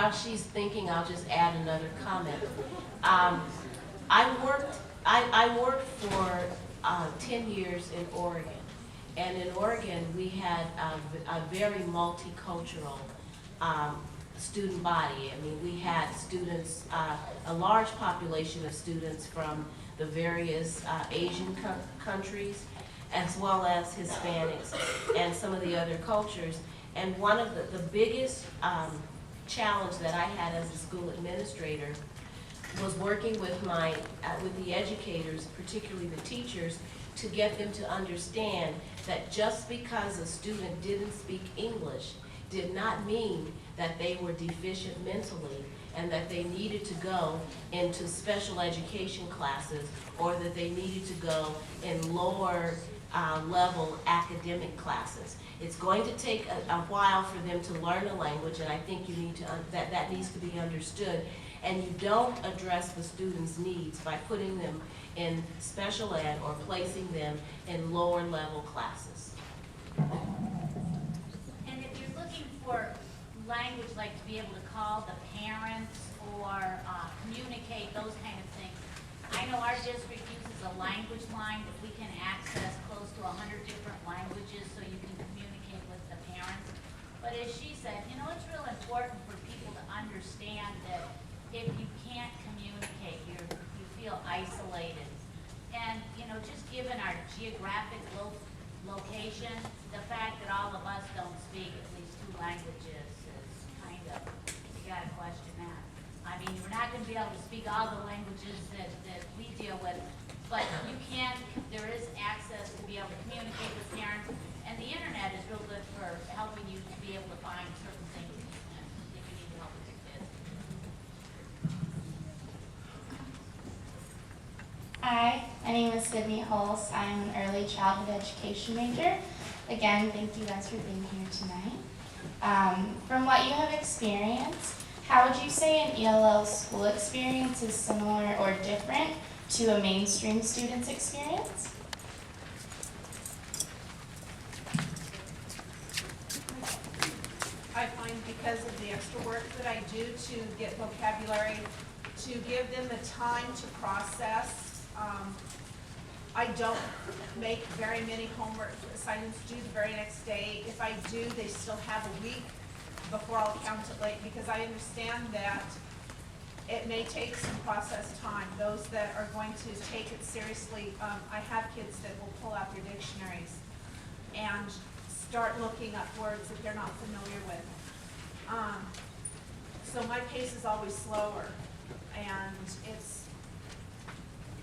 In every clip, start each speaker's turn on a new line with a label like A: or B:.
A: While she's thinking, I'll just add another comment. I worked for 10 years in Oregon. And in Oregon, we had a very multicultural student body. I mean, we had students, a large population of students from the various Asian countries, as well as Hispanics and some of the other cultures. And one of the biggest challenge that I had as a school administrator was working with with the educators, particularly the teachers, to get them to understand that just because a student didn't speak English did not mean that they were deficient mentally and that they needed to go into special education classes or that they needed to go in lower level academic classes. It's going to take a while for them to learn a language, and I think you need to that needs to be understood. And you don't address the students' needs by putting them in special ed or placing them in lower level classes.
B: And if you're looking for language, like to be able to call the parents or communicate, those kind of things, I know our district uses a language line that we can access close to 100 different languages so you can communicate with the parents. But as she said, you know, it's real important for people to understand that if you can't communicate, you feel isolated. And, you know, just given our geographic location, the fact that all of us don't speak at least 2 languages is kind of, you gotta question that. I mean, we're not gonna be able to speak all the languages that we deal with, but you can, there is access to be able to communicate with parents, and the internet is real good for helping you to be able to find certain things if you need help with your kids.
C: Hi, my name is Sydney Hulse. I'm an early childhood education major. Again, thank you guys for being here tonight. From what you have experienced, how would you say an ELL school experience is similar or different to a mainstream student's experience?
D: I find because of the extra work that I do to get vocabulary, to give them the time to process. I don't make very many homework assignments due the very next day. If I do, they still have a week before I'll count it late, because I understand that it may take some process time. Those that are going to take it seriously, I have kids that will pull out their dictionaries and start looking up words that they're not familiar with. So my pace is always slower, and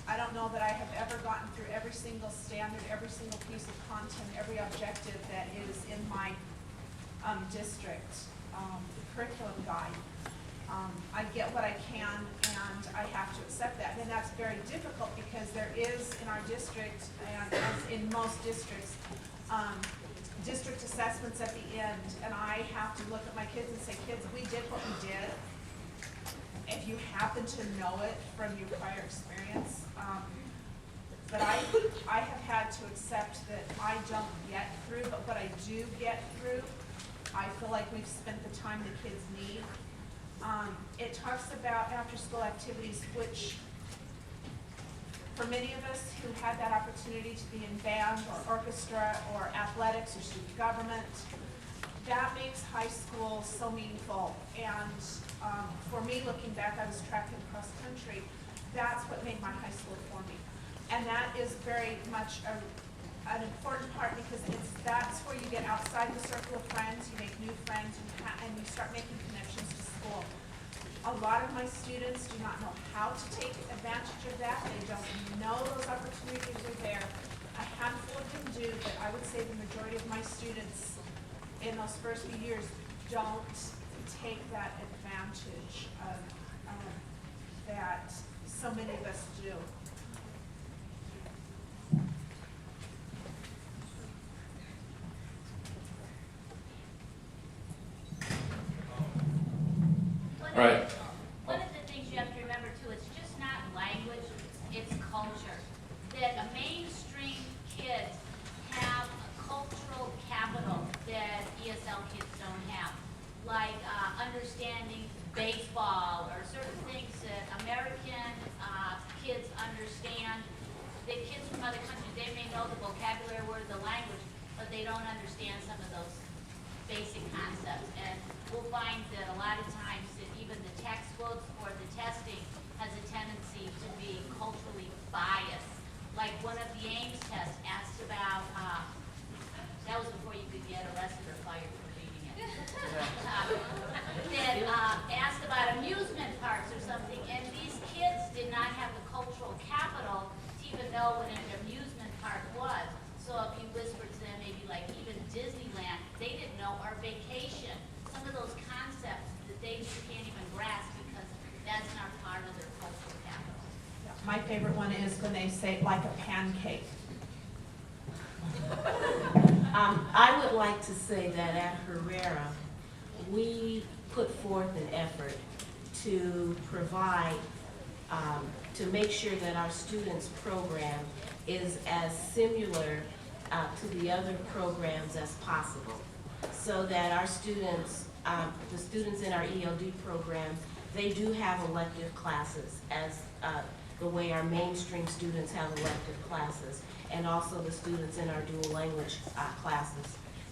D: I don't know that I have ever gotten through every single standard, every single piece of content, every objective that is in my district curriculum guide. I get what I can, and I have to accept that. And that's very difficult because there is in our district, and as in most districts, district assessments at the end, and I have to look at my kids and say, kids, we did what we did. If you happen to know it from your prior experience, but I have had to accept that I don't get through, but what I do get through, I feel like we've spent the time the kids need. It talks about after-school activities, which for many of us who had that opportunity to be in band or orchestra or athletics or student government, that makes high school so meaningful. And for me, looking back, I was track and cross country. That's what made my high school for me. And that is very much an important part, because that's where you get outside the circle of friends, you make new friends, and you start making connections to school. A lot of my students do not know how to take advantage of that. They don't know those opportunities are there. A handful of them do, but I would say the majority of my students in those first few years don't take that advantage of that so many of us do.
E: Right.
B: One of the things you have to remember too, it's just not language, it's culture. That a mainstream kids have a cultural capital that ESL kids don't have. Like understanding they may know the vocabulary word of the language, but they don't understand some of those basic concepts. And we'll find that a lot of times that even the textbooks or the testing has a tendency to be culturally biased. Like one of the Ames tests asked about, that was before you could get arrested or fired for reading it. That asked about amusement parks or something, and these kids did not have the cultural capital to even know what an amusement park was. So if you whispered to them, maybe like even Disneyland, they didn't know, or vacation. Some of those concepts that they just can't even grasp because that's not part of their cultural capital.
D: My favorite one is when they say like a pancake.
A: I would like to say that at Herrera, we put forth an effort to provide, to make sure that our students' program is as similar to the other programs as possible, so that our students, the students in our ELD program, they do have elective classes as the way our mainstream students have elective classes, and also the students in our dual language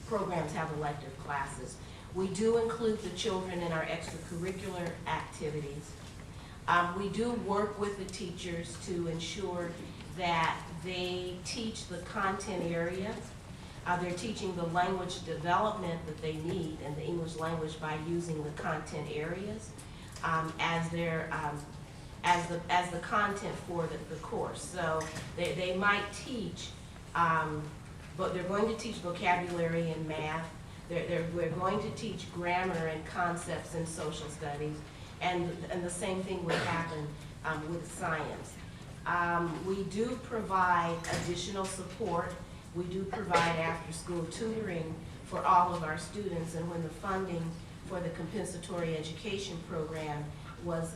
A: programs have elective classes. We do include the children in our extracurricular activities. We do work with the teachers to ensure that they teach the content area. They're teaching the language development that they need in the English language by using the content areas as their as the content for the course. So they might teach, but they're going to teach vocabulary and math. We're going to teach grammar and concepts in social studies, and the same thing would happen with science. We do provide additional support. We do provide after-school tutoring for all of our students, and when the funding for the compensatory education program was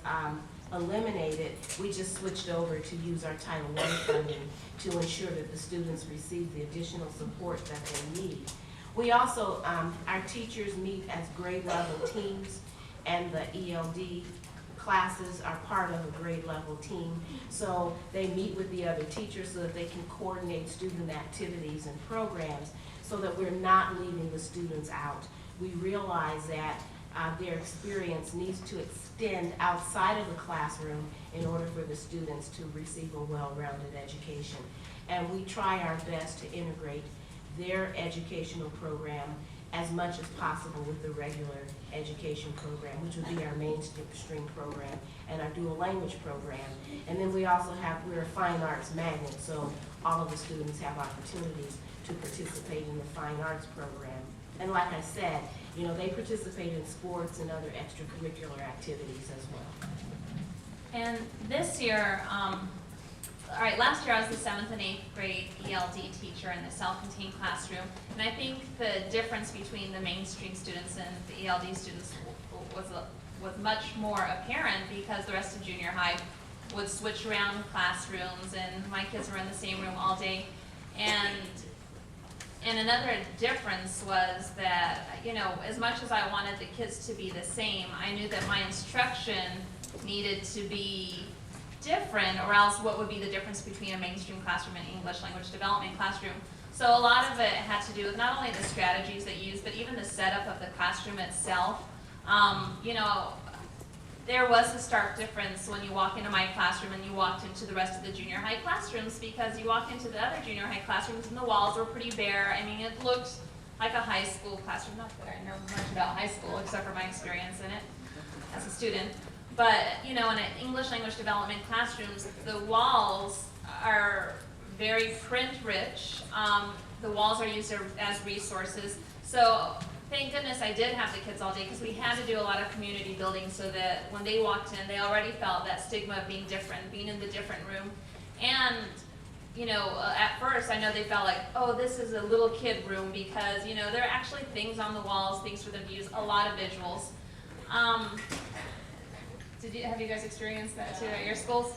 A: eliminated, we just switched over to use our Title I funding to ensure that the students receive the additional support that they need. We also, our teachers meet as grade level teams, and the ELD classes are part of a grade level team. So they meet with the other teachers so that they can coordinate student activities and programs so that we're not leaving the students out. We realize that their experience needs to extend outside of the classroom in order for the students to receive a well-rounded education. And we try our best to integrate their educational program as much as possible with the regular education program, which would be our mainstream program and our dual language program. And then we also have, we're a fine arts magnet, so all of the students have opportunities to participate in the fine arts program. And like I said, you know, they participate in sports and other extracurricular activities as well.
E: And this year, all right, last year I was the 7th and 8th grade ELD teacher in the self-contained classroom, and I think the difference between the mainstream students and the ELD students was much more apparent because the rest of junior high would switch around classrooms, and my kids were in the same room all day. And another difference was that, you know, as much as I wanted the kids to be the same, I knew that my instruction needed to be different, or else what would be the difference between a mainstream classroom and English language development classroom. So a lot of it had to do with not only the strategies they used, but even the setup of the classroom itself. You know, there was a stark difference when you walk into my classroom and you walked into the rest of the junior high classrooms, because you walk into the other junior high classrooms and the walls were pretty bare. I mean, it looked like a high school classroom. Not that I know much about high school, except for my experience in it as a student. But, you know, in an English language development classrooms, the walls are very print rich. The walls are used as resources. So thank goodness I did have the kids all day, because we had to do a lot of community building so that when they walked in, they already felt that stigma of being different, being in the different room. And, you know, at first I know they felt like, oh, this is a little kid room, because, you know, there are actually things on the walls, things for them to use, a lot of visuals. Have you guys experienced that too at your schools?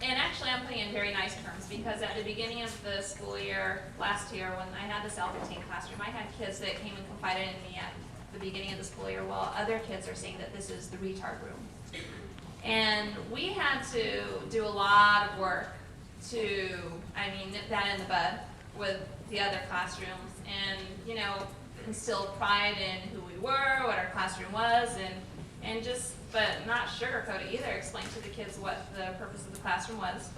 E: And actually I'm putting in very nice terms, because at the beginning of the school year, last year, when I had the self-contained classroom, I had kids that came and confided in me at the beginning of the school year, while other kids are saying that this is the retard room. And we had to do a lot of work nip that in the bud with the other classrooms and, instill pride in who we were, what our classroom was, and just, but not sugarcoat it either, explain to the kids what the purpose of the classroom was.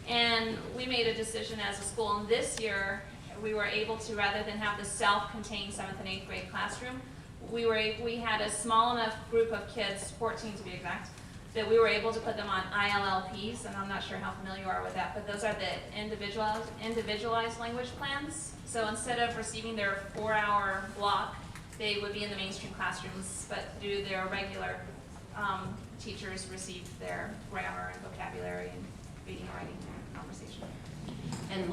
E: And we made a decision as a school, and this year, we were able to, rather than have the self-contained 7th and 8th grade classroom, we had a small enough group of kids, 14 to be exact, that we were able to put them on ILLPs, and I'm not sure how familiar you are with that, but those are the individualized language plans. So instead of receiving their 4-hour block, they would be in the mainstream classrooms, but do their regular teachers receive their grammar and vocabulary and reading, writing, conversation.
A: And